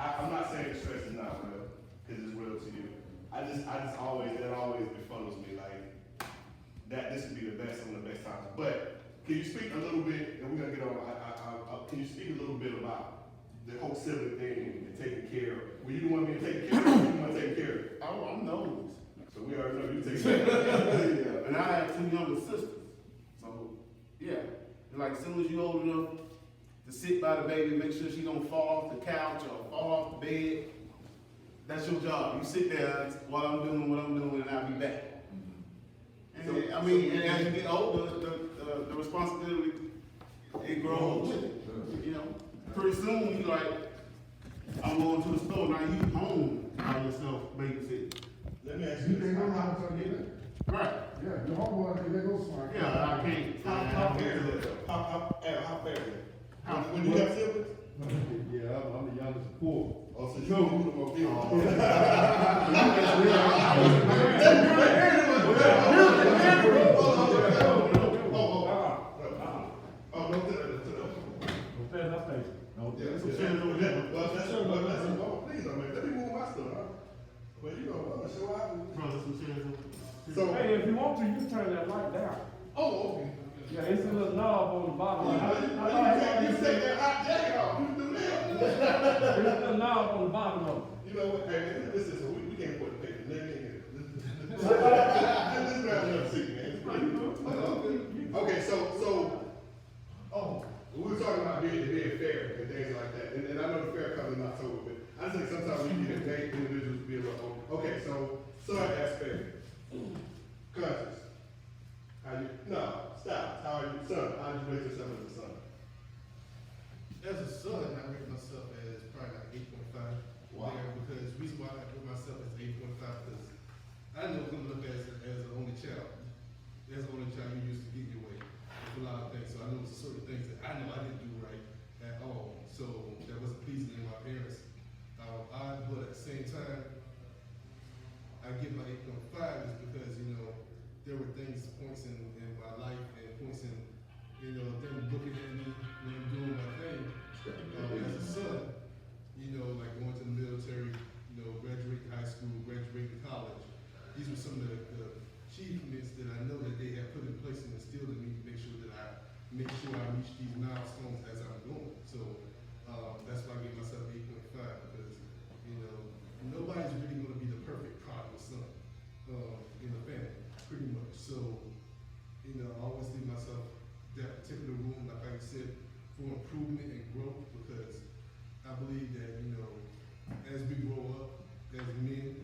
I'm not saying the stress is not real, because it's real to you. I just always, that always befuddles me, like, that this would be the best of the best times. But can you speak a little bit, and we're gonna get on, can you speak a little bit about the whole sibling thing and taking care of, were you the one being taken care of, or you the one taking care of it? I'm the oldest. So we already know you take care of it. Yeah. And I have two younger sisters. So, yeah. And like, as soon as you're old enough to sit by the baby, make sure she don't fall off the couch or fall off the bed, that's your job. You sit there while I'm doing what I'm doing, and I'll be back. And and as you get older, the responsibility, it grows with it. You know, pretty soon you like, I'm going to the store, now you home by yourself, babysit. Let me ask You you think this. I'm not gonna get it? Right. Yeah, your homeboy, they go smart. Yeah, I can't. How fair is that though? How fair is that? When you have siblings? Yeah, I'm the youngest of four. Oh, so you know who the most So, Hey, if you want to, you can turn that light down. oh, okay. Yeah, it's a little knob on the bottom. You take that hot jacket off, you do that. There's a little knob on the bottom of it. You know what, hey, this is, we can't put the paper, let me in here. This is not enough secret, man. Okay, so, we were talking about being fair and things like that, and I know the fair comes in October, but I just think sometimes we can debate individuals to be a little open. Okay, so, son aspect, conscious. Stop, how are you, son, how did you raise yourself as a son? As a son, I rate myself as probably like 8.5. Wow. Yeah, because the reason why I rate myself as 8.5 because I know coming up as an only child, as an only child, you used to get your way with a lot of things. So I know certain things that I know I didn't do right at all. So that wasn't pleasing to my parents. But at the same time, I give my 8.5 is because, you know, there were points in my life and points in, you know, them looking at me when I'm doing my thing. As a son, you know, like going to the military, you know, graduating high school, graduating college. These were some of the achievements that I know that they have put in place and instilled in me to make sure I reach these milestones as I'm going. So that's why I gave myself 8.5 because, you know, nobody's really going to be the perfect prodigal son in the family, pretty much. So, you know, I always leave myself that particular room, like I said, for improvement and growth because I believe that, you know, as we grow up as men,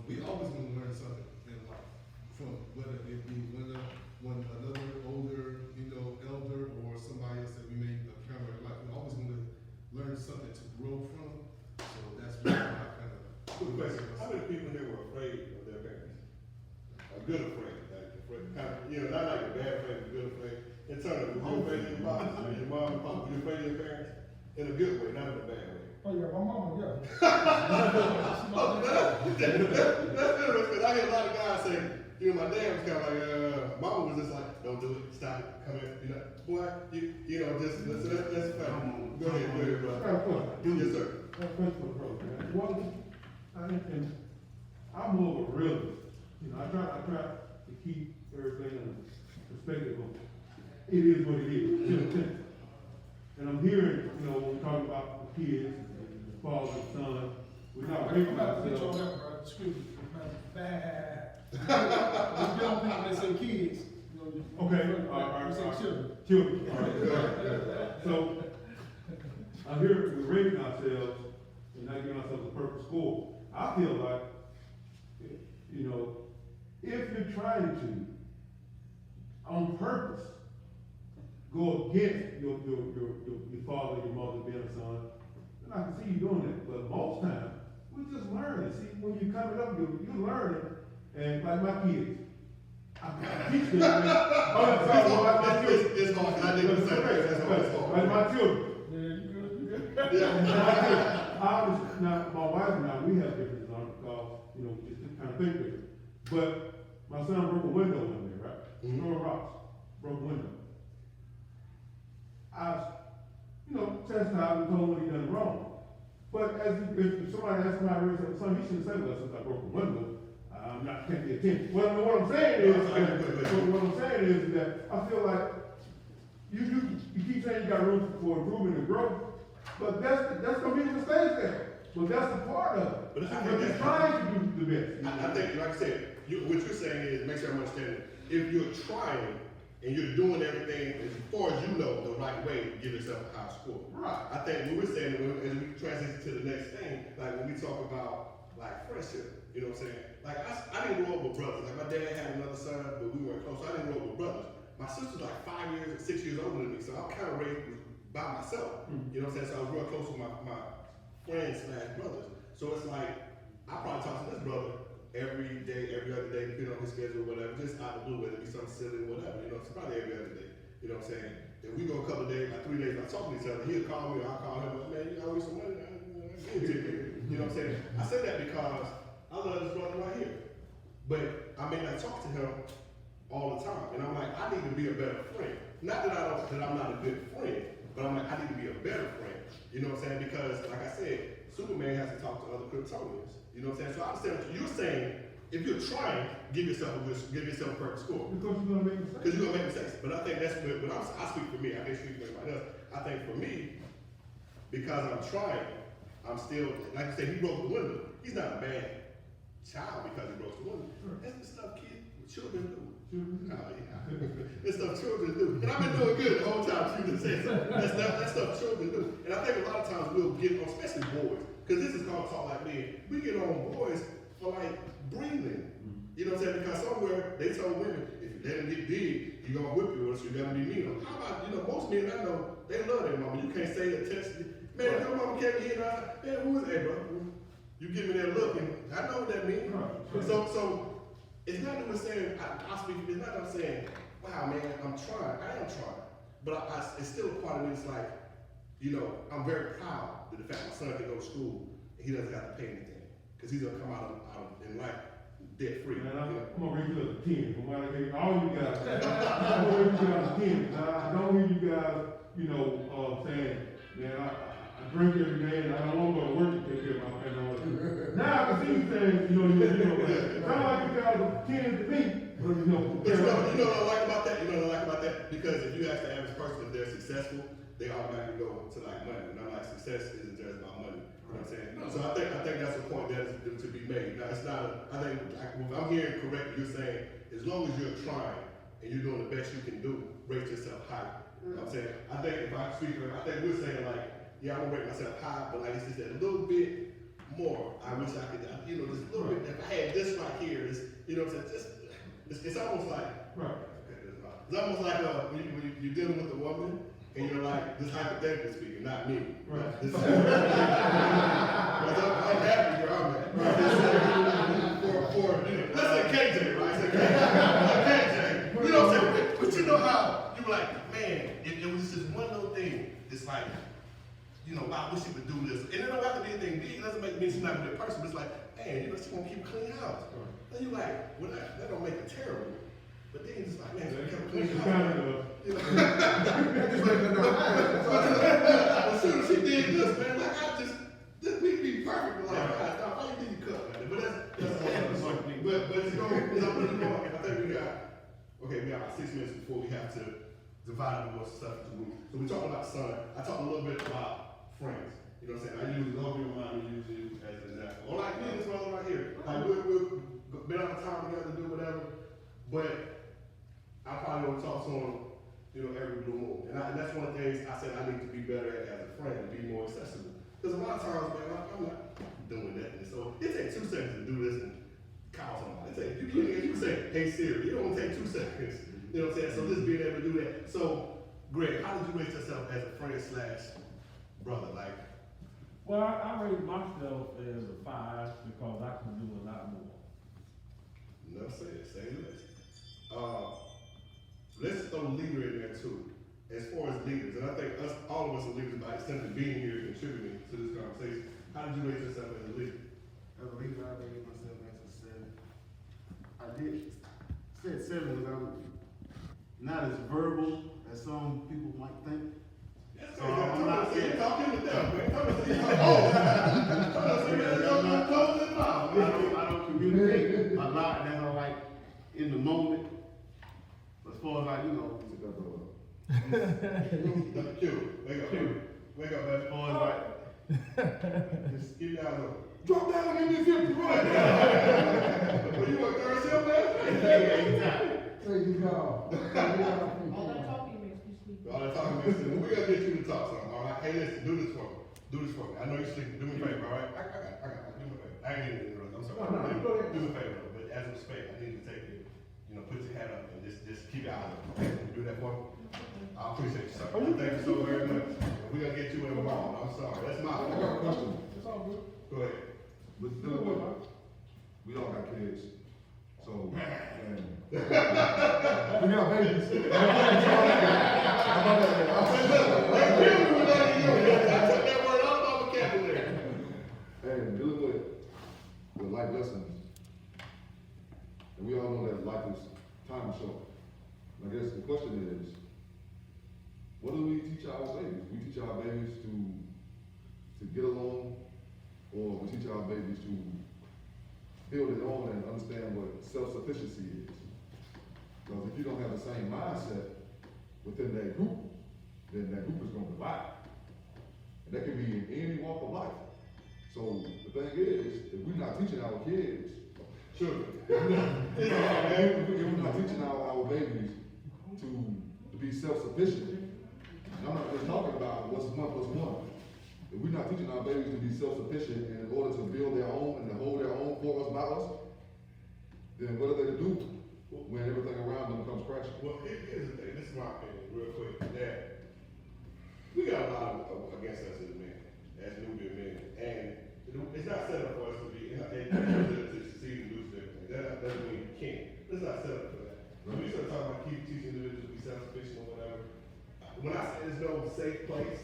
we always going to learn something in life from whether it be another older, you know, elder or somebody else that we may encounter in life. We're always going to learn something to grow from. So that's why I kind of. Quick question, how many people here were afraid of their parents? A good afraid, kind of, you know, not like a bad afraid, but good afraid. In terms of, were you afraid of your mom, your mom and pop, were you afraid of your parents? In a good way, not in a bad way. Oh, yeah, my mama, yeah. That's interesting, because I hear a lot of guys say, you know, my dad was kind of like, mama was just like, don't do it, stop it, come here, you know, boy, you know, just, that's fine. Go ahead, brother. Yes, sir. That's for the brother, man. One, and I'm more of a realist. You know, I try to keep everything in perspective of it is what it is. And I'm hearing, you know, when we talk about the kids, the father and son, we're not raising ourselves. Excuse me, bad. We don't think they say kids. You know, Okay, all we say right. children. Children, all right. So, I'm here, we're raising ourselves and not giving ourselves a perfect score. I feel like, you know, if you're trying to, on purpose, go against your father, your mother being a son, then I can see you doing that. But most times, we just learn it. See, when you're coming up, you're learning, and like my kids, I teach them. It's hard, I didn't say that, it's hard. Like my children. Yeah, you good. Yeah. Now, my wife and I, we have differences on it because, you know, just kind of think different. But my son broke a window one day, right? Throwing rocks, broke a window. I, you know, chastised and told him what he done wrong. But if somebody asks my raise up son, he shouldn't say, well, since I broke the window, I'm not paying the attention. What I'm saying is that I feel like you keep saying you got room for improvement and growth, but that's gonna be the mistake there. But that's a part of it. But I But think you're that's- trying to do the best. I think, like I said, what you're saying is, make sure I'm understanding, if you're trying and you're doing everything as far as you know the right way to give yourself a high score. Right. I think what we're saying, as we transition to the next thing, like when we talk about like friendship, you know what I'm saying? Like I didn't grow up with brothers. Like my dad had another son, but we weren't close. So I didn't grow up with brothers. My sister's like 5 years, 6 years older than me, so I'm kind of raised by myself. You know what I'm saying? So I was real close with my friends / brothers. So it's like I probably talk to this brother every day, every other day, depending on his schedule or whatever, just out of the blue, whether it be something silly or whatever, you know, it's probably every other day, you know what I'm saying? If we go a couple of days, like 3 days, not talking to each other, he'll call me or I'll call him, like, man, you owe me some money, I'll give it to you, you know what I'm saying? I say that because I love this brother right here, but I may not talk to him all the time, and I'm like, I need to be a better friend. Not that I'm not a good friend, but I'm like, I need to be a better friend, you know what I'm saying? Because, like I said, Superman has to talk to other Kryptonians. You know what I'm saying? So I understand what you're saying. If you're trying, give yourself a perfect score. Because you're gonna make mistakes. Because you're gonna make mistakes. But I think that's what I speak for me. I can't speak for anybody else. I think for me, because I'm trying, I'm still, like you said, he broke the window. He's not a bad child because he broke the window. That's the stuff children do. Oh, yeah. That's stuff children do. And I've been doing good the whole time you just said so. That's stuff children do. And I think a lot of times we'll get on, especially boys, because this is called Talk Like Men. We get on boys for like breathing. You know what I'm saying? Because somewhere they told women, if you let them get big, you're gonna whip you, or else you're gonna be mean. How about, most men I know, they love their mama. You can't say that text, man, if your mama came here and man, who is that, bro? You give me that look, and I know what that means. Right. So it's not that we're saying, I speak, it's not that I'm saying, wow, man, I'm trying. I am trying. But it's still a part of me that's like, I'm very proud that the fact my son can go to school and he doesn't have to pay anything. Because he's going to come out in life debt free. And I'm gonna rate you as a 10, from what I hear, all you guys, I'm gonna rate you as a 10. I don't hear you guys, saying, man, I drink every day and I don't want to go to work to take care of my family. Now I can see you saying, sound like you guys are 10 to me, but But you know what I like about that? You know what I like about that? Because if you ask the average person if they're successful, they automatically go to like money. And I'm like, success isn't just about money. You know what I'm saying? So I think that's a point that is to be made. Now it's not. I think if I'm hearing correctly, you're saying as long as you're trying and you're doing the best you can do, rate yourself high. You know what I'm saying? I think if I speak for him, I think we're saying like, yeah, I'm gonna rate myself high, but like it's just a little bit more. I wish I could, just a little bit. If I had this right here, you know what I'm saying? It's almost like. Right. It's almost like when you're dealing with a woman and you're like, this hypothetically speaking, not me. Right. This is, I'm happy where I'm at. Right? Let's say KJ, right? Say KJ. You know what I'm saying? But you know how you were like, man, it was just one little thing. It's like, wow, I wish she would do this. And it don't have to be anything big. It doesn't make me seem like a good person, but it's like, man, she won't keep a clean house. And you're like, well, that don't make it terrible. But then it's like, man, she kept a clean house. As soon as she did this, man, like this week be perfect. Like, why you think you cut, man? But that's all something. But I think we got about 6 minutes before we have to divide the more stuff into groups. So we talked about son. I talked a little bit about friends. You know what I'm saying? I use love your mind, we use you as an example. Or like me and this brother right here. Like we've been out of time together to do whatever, but I probably don't talk to him, every blue moon. And that's one of the things I said I need to be better at as a friend, to be more accessible. Because a lot of times, man, I'm not doing that. And so it takes 2 seconds to do this and call somebody. You say, hey Siri, it don't take 2 seconds. You know what I'm saying? So just being able to do that. So, Greg, how did you raise yourself as a friend / brother? Like, Well, I rate myself as a 5 because I can do a lot more. no, say less. Let's throw leader in there too. As far as leaders, and I think all of us are leaders by extent of being here and contributing to this conversation. How did you raise yourself as a leader? As a leader, I raised myself as a 7. I said 7 because I was not as verbal as some people might think. That's So I'm not saying. talking to them, man. far as like, you know, Q, wake up, wake up, man. as far as like, Just keep your eyes open. Drop down and give me 50, right? What you want, third shift, man? Crazy God. All that talking makes me sleepy. All that talking, listen, we gotta get you to talk something, all right? Hey, listen, do this for me. Do this for me. I know you're sleeping. Do me a favor, all right? I got it. Do me a favor. I ain't even interrupt. I'm sorry. No, no, go ahead. Do me a favor, though. But as respect, I need you to take it, you know, put your hat up and just keep your eyes open. Okay? Can you do that for me? I appreciate you, sir. Thank you so very much. We gotta get you involved. I'm sorry. That's my I got a fault. question. It's all good. Go ahead. We all got kids, so, and we got babies. Hey, kill me with that, you. I took that word out of my vocabulary. And dealing with life lessons, and we all know that life is time is short. I guess the question is, what do we teach our babies? We teach our babies to get along, or we teach our babies to build it on and understand what self-sufficiency is. Because if you don't have the same mindset within that group, then that group is going to divide. And that can be in any walk of life. So the thing is, if we're not teaching our kids, Sure. if we're not teaching our babies to be self-sufficient, and I'm not just talking about what's 1 plus 1. If we're not teaching our babies to be self-sufficient in order to build their own and to hold their own for us, by us, then what are they to do when everything around them comes crashing? Well, here's the thing, this is my opinion, real quick, that we got a lot against us as men, as Nubian men, and it's not set up for us to be, to succeed and do certain things. That doesn't mean you can't. It's not set up for that. When we start talking about teaching individuals to be self-sufficient or whatever, when I say there's no safe place,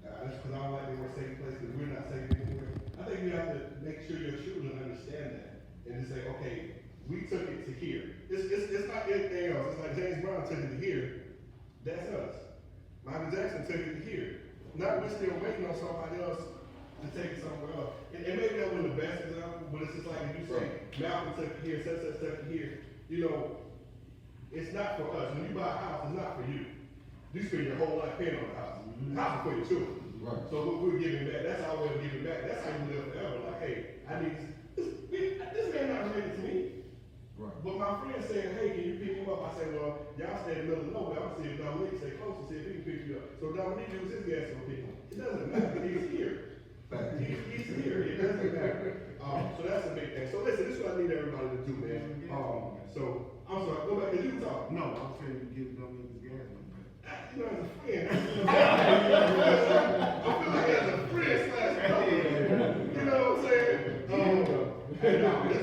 that's because I don't like the word safe place, because we're not safe anywhere. I think you have to make sure your children understand that, and to say, okay, we took it to here. It's not anything else. It's like James Brown took it to here. That's us. Michael Jackson took it to here. Now we're still waiting on somebody else to take it somewhere else. And maybe that wasn't the best example, but it's just like if you say, Malcolm took it here, such took it here. You know, it's not for us. When you buy a house, it's not for you. You spend your whole life paying on the house. The house is for your children. Right. So we're giving back. That's our way of giving back. That's how you live forever. Like, hey, I need this man not related to me. Right. But my friend said, hey, can you pick him up? I said, well, y'all stay in the middle of nowhere. I'm gonna see if Dominique stay close and see if he can pick you up. So Dominique used his gas to pick him. It doesn't matter. He's here. He's here. It doesn't matter. So that's a big thing. So listen, this is what I need everybody to do, man. So I'm sorry. Go back. Cause you talk. no, I'm saying you give them his gas money. You know, as a friend. I feel like as a friend slash brother. You know what I'm saying? Hey, no, you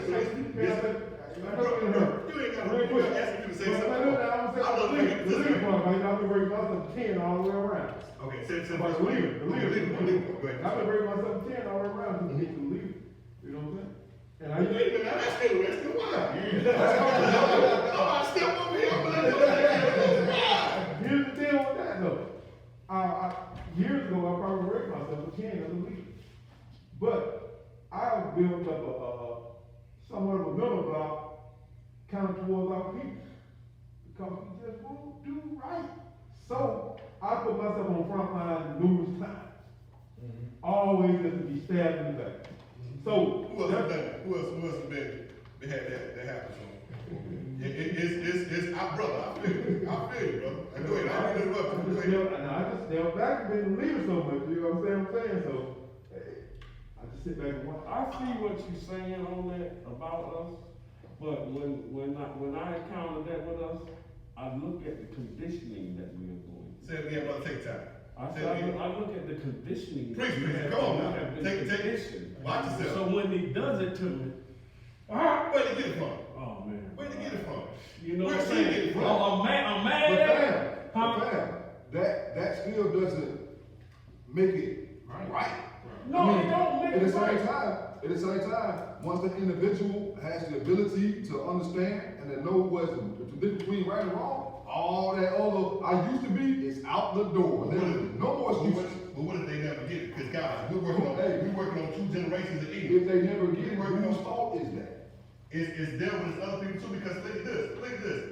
ain't got to ask you to say something. I love you. The leader part, like, I've been breaking myself to 10 all the way around. Okay, say But the leader. Go ahead. I've been breaking myself to 10 all the way around to get to the leader. You know what I'm saying? And I Wait a minute, I'm asking the rest of why. I'm about to step over here. I'm gonna do that. here's the deal with that though. Years ago, I probably ranked myself a 10 as a leader. But I built up a somewhat of a middle block kind of towards our people. Because we just won't do right. So I put myself on the front line numerous times. Always just to be stabbed in the back. So Who else has done that? Who else has been had that happen to him? It's our brother. I feel you, brother. And go ahead, I didn't interrupt you. Go ahead. I just step back and been leaving so much, you know what I'm saying? So I just sit back and watch. I see what you're saying on that about us, but when I encounter that with us, I look at the conditioning that we are going through. Say it again, brother. Take time. I look at the conditioning. that Preach, we preach. have- Come on we now. have been Take it. conditioned. Watch yourself. So when he does it to me, Where did you get it from? oh man. Where did you get it from? You know Where what I'm she get saying? it from? I'm mad But at fam, it. Huh? but fam, that still doesn't make it right. No, I mean, it don't make at the it right. At the same time, once the individual has the ability to understand and to know what's the difference between right and wrong, all that other I used to be is out the door. There's no more excuses. But what if they never get it? Because guys, we're working on 2 generations of Eden. If they never get it, whose fault is that? It's them, but it's other people too, because look at this.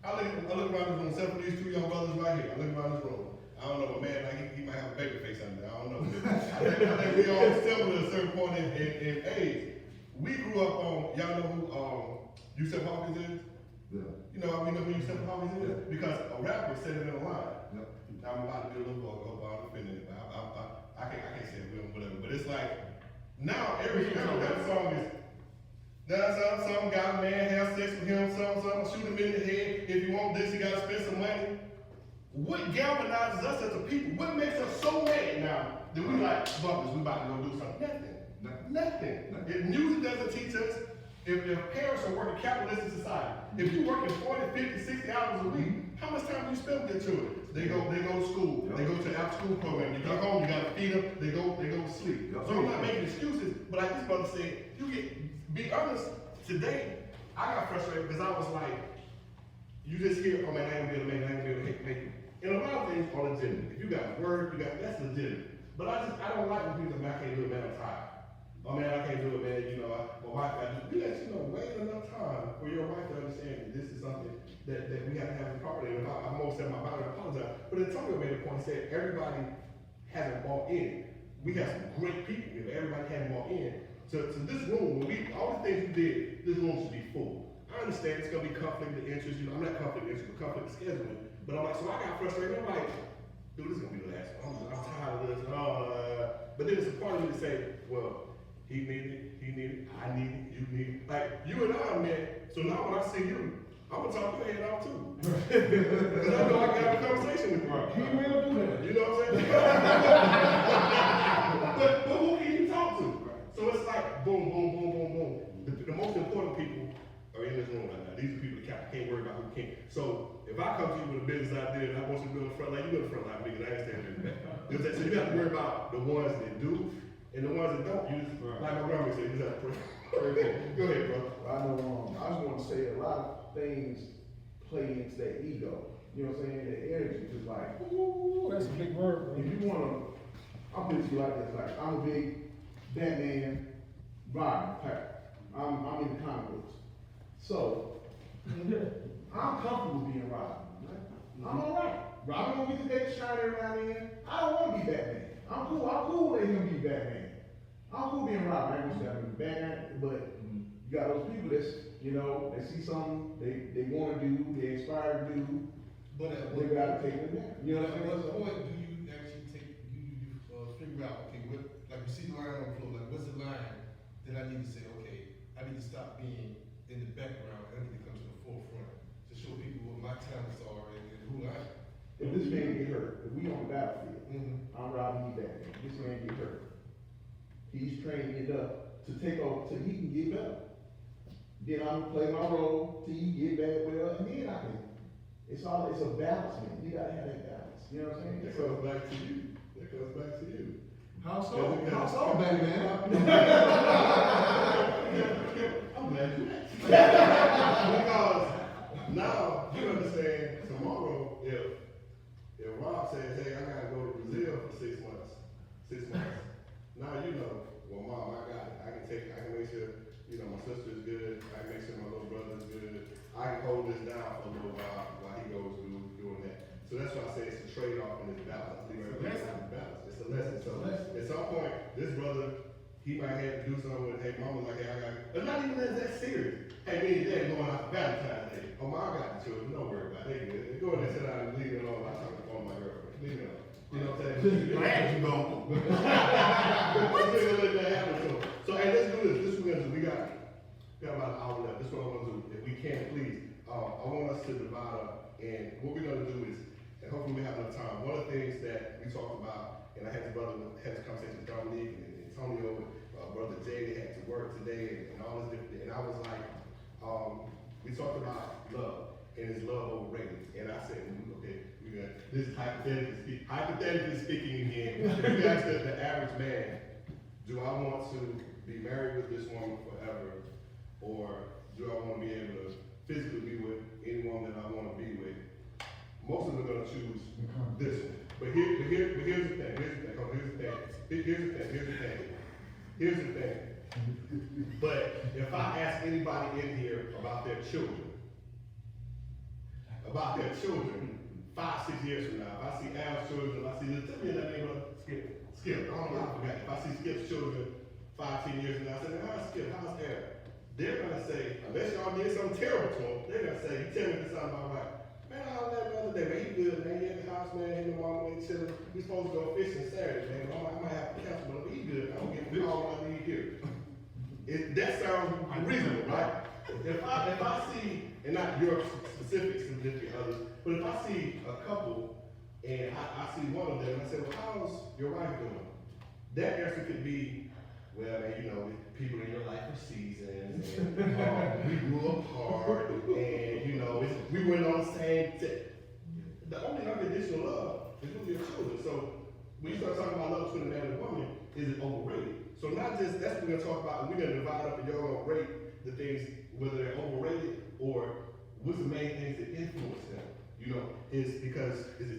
I look around this room, except for these two young brothers right here. I look around this room. I don't know, but man, like he might have a baby face under there. I don't know. I think we all similar at a certain point in age. We grew up on, y'all know who Yusef Hawkins is? Yeah. You know who Yusef Hawkins is? Because a rapper said it in a line. Yep. Now I'm about to be a little vulgar, but I'm offending it. I can't say it, whatever. But it's like, now every song is, now some guy, man, have sex with him, some, shoot him in the head. If you want this, you gotta spend some money. What galvanizes us as a people? What makes us so mad now that we like, bumpers, we about to go do something? Nothing. If music doesn't teach us, if parents are working capitalistic society, if you're working 40, 50, 60 hours a week, how much time do you spend with your children? They go to school, they go to the after school program, you come home, you gotta feed them, they go to sleep. So I'm not making excuses, but like this brother said, be honest, today, I got frustrated because I was like, you just hear, oh man, I ain't gonna be able to make it. And a lot of things are legitimate. If you got work, that's legitimate. But I don't like when people say, man, I can't do it, man, I'm tired. Oh man, I can't do it, man, you know, my wife, we let you know, wait enough time for your wife to understand that this is something that we have to have in property. And I'm always saying my body, I apologize. But Antonio made a point, he said, everybody hasn't bought in. We have some great people here, but everybody hasn't bought in. To this room, all the things we did, this room should be full. I understand it's gonna be conflict of interest, you know, I'm not conflict of interest, but conflict of scheduling. But I'm like, so I got frustrated, I'm like, dude, this is gonna be the last one. I'm tired of this. But then it's a part of me to say, well, he needed it, I need it, you need it. Like, you and I met, so now when I see you, I'm gonna talk your head out too. Because I know I can have a conversation with you. He will do that. You know what I'm saying? but who can you talk to? So it's like, boom, boom, boom, boom, boom. The most important people are in this room right now. These are people that can't worry about who can't. So if I come to you with a business idea and I want you to be on the front line, you go to the front line because I ain't standing in the back. You know what I'm saying? So you have to worry about the ones that do and the ones that don't. You just, like my grandma said, you just have to pray. Go ahead, bro. I know, I just want to say a lot of things play into that ego. You know what I'm saying? The energy, just like, Ooh, that's a big word, bro. if you wanna, I'll put it to you like this, like, I'm a big Batman, Robin type. I'm in the comic books. So, I'm comfortable being Robin. I'm alright. Robin don't get the day to shine every now and then. I don't wanna be Batman. I'm cool letting him be Batman. I'm cool being Robin. I ain't gonna say I'm Batman, but you got those people that's, you know, they see something they wanna do, they aspire to do, But at they gotta take it down. You know what I'm what saying? point do you actually figure out, okay, what, like you see the line on the floor, like what's the line that I need to say, okay, I need to stop being in the background, I need to come to the forefront to show people what my talents are and who I am. If this man get hurt, if we on the battlefield, Mm-hmm. I'm Robin, he Batman. This man get hurt. He's training it up to take over till he can get better. Then I'm play my role till he get back well, and then I can. It's a balance, man. You gotta have that balance. You know what I'm saying? That comes back to you. That comes back to you. How so? Yeah, How so, Batman? I'm glad you asked. Because now you understand tomorrow if Rob says, hey, I gotta go to Brazil for 6 months. Now you know, well Mom, I got it. I can make sure, you know, my sister's good, I can make sure my little brother's good. I can hold this down for a little while he goes doing that. So that's why I say it's a trade-off and it's balance. I think everybody's having balance. It's a lesson. So at some point, this brother, he might have to do something with, hey, mama, like, hey, I got it. But not even that serious. Hey, me and dad going out for Valentine's Day. Oh, my, I got the children. Don't worry about it. They good. They go in there, sit down and leave it alone. I'm talking to my girlfriend. Leave it alone. You know what I'm saying? Glad you gone. Let's let that happen. So, hey, let's do this. This is what we're gonna do. We got about an hour left. This is what I want to do. If we can, please. I want us to divide up, and what we're gonna do is, and hopefully we have enough time. One of the things that we talked about, and I had this conversation with Dominique and Antonio, and brother Jay, they had to work today, and all this different. And I was like, we talked about love, and is love overrated? And I said, okay, this is hypothetically speaking again. If you ask the average man, do I want to be married with this woman forever, or do I want to be able to physically be with any woman that I want to be with? Most of them are going to choose this one. But here's the thing. But if I ask anybody in here about their children, about their children 5, 6 years from now. If I see Al's children, if I see, tell me that name, Skip, I don't know, I forgot. If I see Skip's children 5, 10 years from now, I say, man, how's Skip, how's Al? They're gonna say, unless y'all did something terrible to him, they're gonna say, you tell me this sound about right. Man, I was there the other day, man, he good, man, he at the house, man, him and mama, they chilling. We supposed to go fishing Saturday, man, I might have to cancel, but he good, I don't get the call when I leave here. That sounds reasonable, right? If I see, and not your specific significant others, but if I see a couple and I see one of them, I say, well, how's your wife doing? That answer could be, well, man, you know, people in your life are seasons, and we grew apart, and, you know, we went on the same the only unconditional love is with your children. So when you start talking about love between a man and a woman, is it overrated? So not just, that's what we're gonna talk about, and we're gonna divide up and y'all gonna rate the things, whether they're overrated or what's the main things that influence them. You know, is it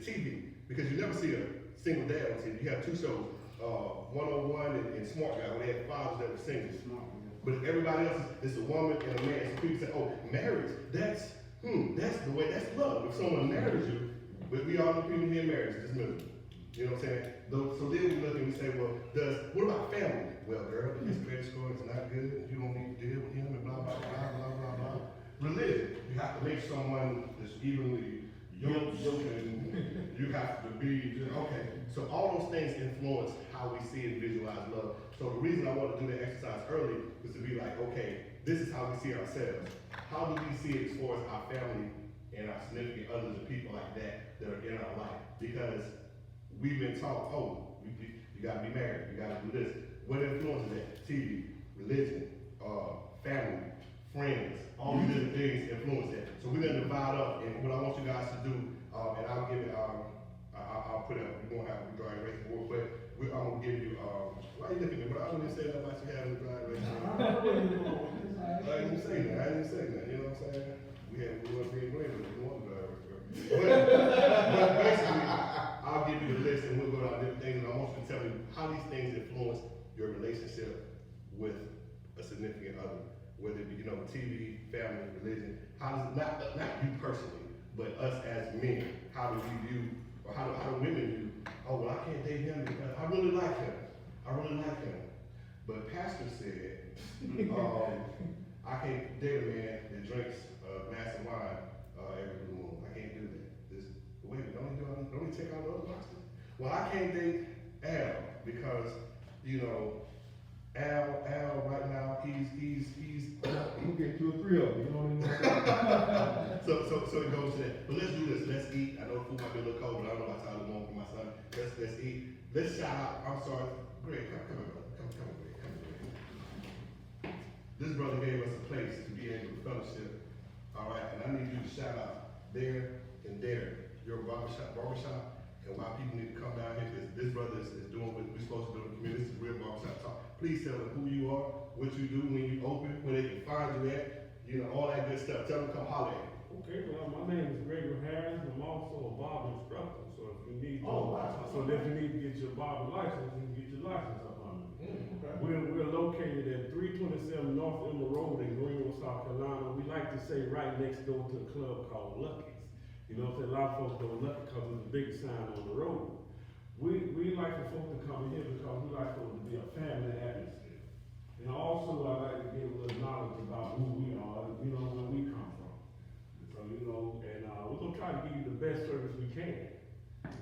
TV? Because you never see a single dad on TV. You have 2 shows, 101 and Smart Guy, where they had fathers that were singles. But everybody else is a woman and a man. So people say, oh, marriage, that's the way, that's love. If someone marries you, but we all know people here marriage is miserable. You know what I'm saying? So then we look and we say, well, what about family? Well, girl, his credit score is not good, and you don't need to deal with him, and blah, blah, blah, blah, blah, blah. Religion, you have to make someone that's evenly yoked, and you have to be, okay. So all those things influence how we see and visualize love. So the reason I want to do the exercise early is to be like, okay, this is how we see ourselves. How do we see it as far as our family and our significant others and people like that are in our life? Because we've been taught, oh, you gotta be married, you gotta do this. What influences that? TV, religion, family, friends, all these different things influence that. So we're gonna divide up, and what I want you guys to do, and I'll give it, I'll put it up, we won't have a dry erase board, but I'm gonna give you, why are you looking at me? But I wouldn't say that about you having a dry erase board. I didn't say that, you know what I'm saying? We weren't being great, but we want a dry erase board. But basically, I'll give you the list and we'll go down different things, and I want you to tell me how these things influence your relationship with a significant other, whether it be, you know, TV, family, religion. How does it, not you personally, but us as men, how do we view, or how do women view, oh, well, I can't date him because I really like him. But Pastor said, I can't date a man that drinks a glass of wine every blue moon. I can't do that. Wait a minute, don't he take out the other boxes? Well, I can't date Al because, you know, Al right now, he's You get 2 or 3 of them, you know what I mean? So it goes to that. But let's do this. Let's eat. I know the food might be a little cold, but I don't know about how it's going for my son. Let's eat. Let's shout out. I'm sorry, Greg. Come here, brother. Come here, Greg. This brother gave us a place to be able to fellowship. All right, and I need you to shout out there and there. Your barbershop, and why people need to come down here, because this brother is doing what we're supposed to do in the community. This is real barbershop talk. Please tell them who you are, what you do when you open, where they can find you at, you know, all that good stuff. Tell them to come holler at you. Okay, well, my name is Gregory Harris, I'm also a barber instructor, so if you need, so if you need to get your barber license, you can get your license up on it. We're located at 327 North Emma Road in Greenville, South Carolina. We like to say right next door to a club called Lucky's. You know, a lot of folks don't look because it's a big sign on the road. We like for folks to come here because we like for it to be a family atmosphere. And also, I like to give a little knowledge about who we are, you know, where we come from. So, you know, and we're gonna try to give you the best service we can.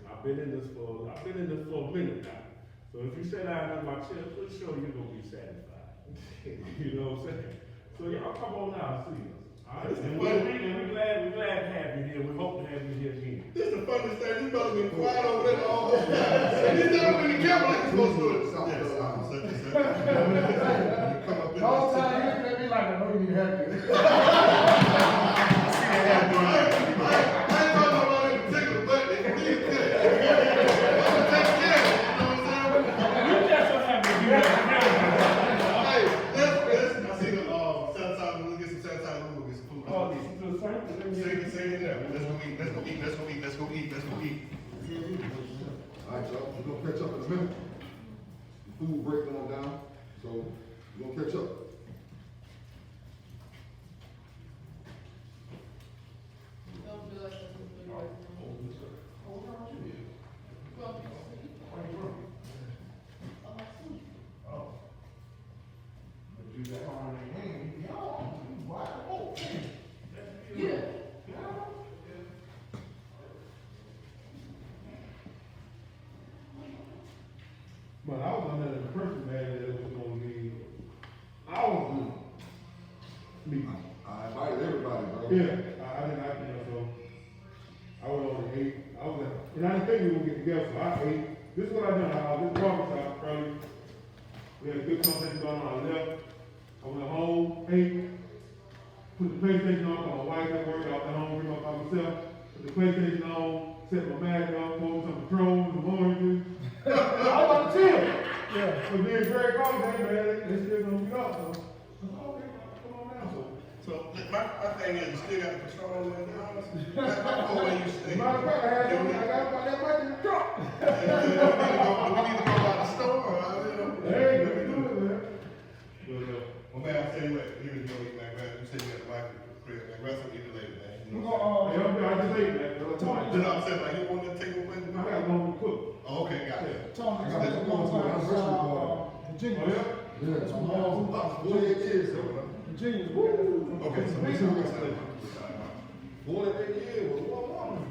I've been in this for a minute now. So if you sit down in my chair, pretty sure you're gonna be satisfied. You know what I'm saying? So y'all come on out and see us. And we're glad to have you here. We hope to have you here again. This is the funniest thing. This brother been quiet over there the whole time. And he's never been in the camera like he's supposed to do it. Yes, I'm such and such. You come up in The whole this time you look at me like I know you need help. I ain't talking about any particular, but it's really good. Take care of it, you know what I'm saying? You just so happy to be here. Hey, I see the sanitizer. We'll get some sanitizer. We'll get some food. Say it now. Let's go eat. All right, y'all, we're gonna catch up in a minute. The food break going down, so we're gonna catch up. Don't do it. be that hard in the game. Y'all, you wide open. Yeah. But I was under the impression, man, that it was gonna be, I was good. Me. I invited everybody, bro. Yeah, I didn't, so, I was only 8, I was at, and I didn't think we were gonna get together, so I ate. This is what I done, I was at Robert's house, probably, we had a good conversation going on, I left, I went home, ate, put the PlayStation on, cause my wife at work, I was at home, bring up by myself, put the PlayStation on, set my bag up, pulled some Patrons and oranges. I was about to chill. Yeah. So then Greg called me, hey man, they still gonna be up, so, I said, okay, come on now, so. So, my thing is, you still got the patrol in the house? That's my whole way you stay. Matter of fact, I got that mic in the truck. Do we need to go by the store, or, you know? Hey, let me do it, man. But, Well, man, I'll tell you what, here is your, man, you said you got the wife at the crib, man, rest will get it later, man. We You know what gonna, hey, I just ate, man. I'm saying? You know what I'm saying, like, you want to take away the I got one to cook. Oh, okay, got it. Tony, I got to go to my anniversary party. Virginia. Oh, yeah? Yeah, That's I'm what I'm about 48 years, though. Virginia. Okay, so we should. 48 years was one woman.